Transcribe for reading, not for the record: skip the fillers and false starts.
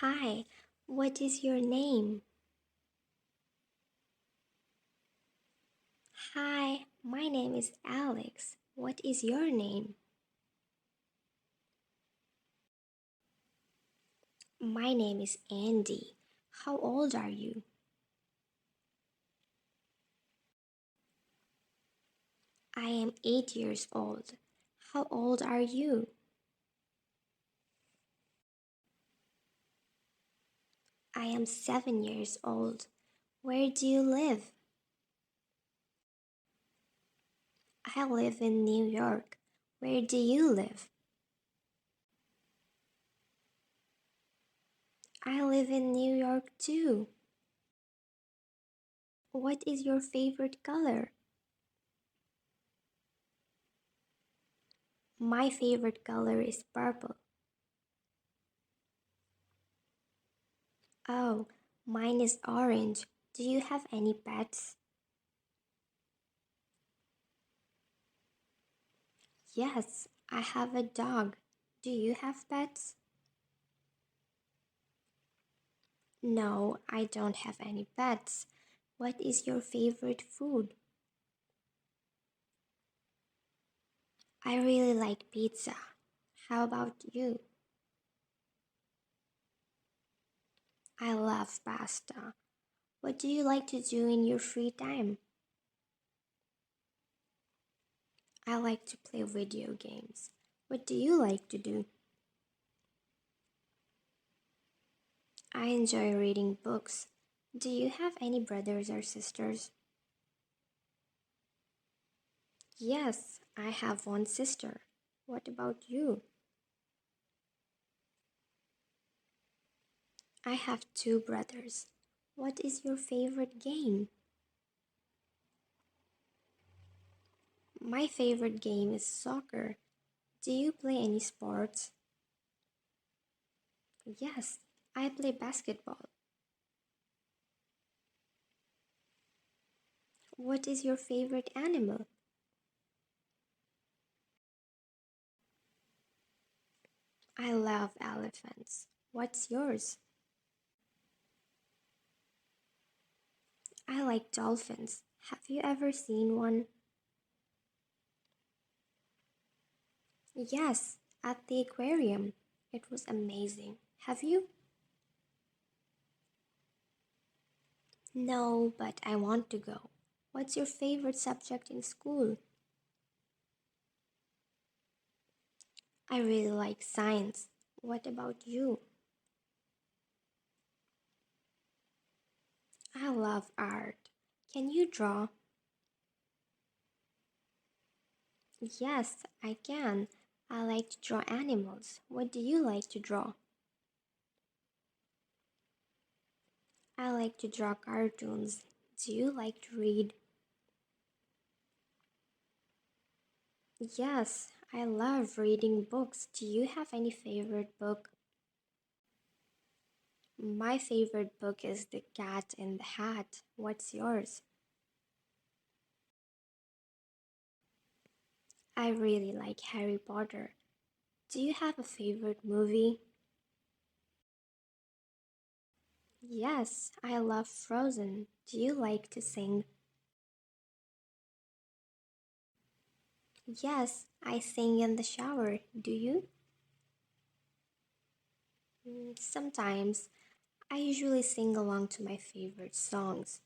Hi, what is your name? Hi, my name is Alex. What is your name? My name is Andy. How old are you? I am 8 years old. How old are you? I am 7 years old. Where do you live? I live in New York. Where do you live? I live in New York too. What is your favorite color? My favorite color is purple. Oh, mine is orange. Do you have any pets? Yes, I have a dog. Do you have pets? No, I don't have any pets. What is your favorite food? I really like pizza. How about you? I love pasta. What do you like to do in your free time? I like to play video games. What do you like to do? I enjoy reading books. Do you have any brothers or sisters? Yes, I have one sister. What about you? I have two brothers. What is your favorite game? My favorite game is soccer. Do you play any sports? Yes, I play basketball. What is your favorite animal? I love elephants. What's yours? I like dolphins. Have you ever seen one? Yes, at the aquarium. It was amazing. Have you? No, but I want to go. What's your favorite subject in school? I really like science. What about you? I love art. Can you draw? Yes, I can. I like to draw animals. What do you like to draw? I like to draw cartoons. Do you like to read? Yes, I love reading books. Do you have any favorite book? My favorite book is The Cat in the Hat. What's yours? I really like Harry Potter. Do you have a favorite movie? Yes, I love Frozen. Do you like to sing? Yes, I sing in the shower. Do you? Sometimes. I usually sing along to my favorite songs.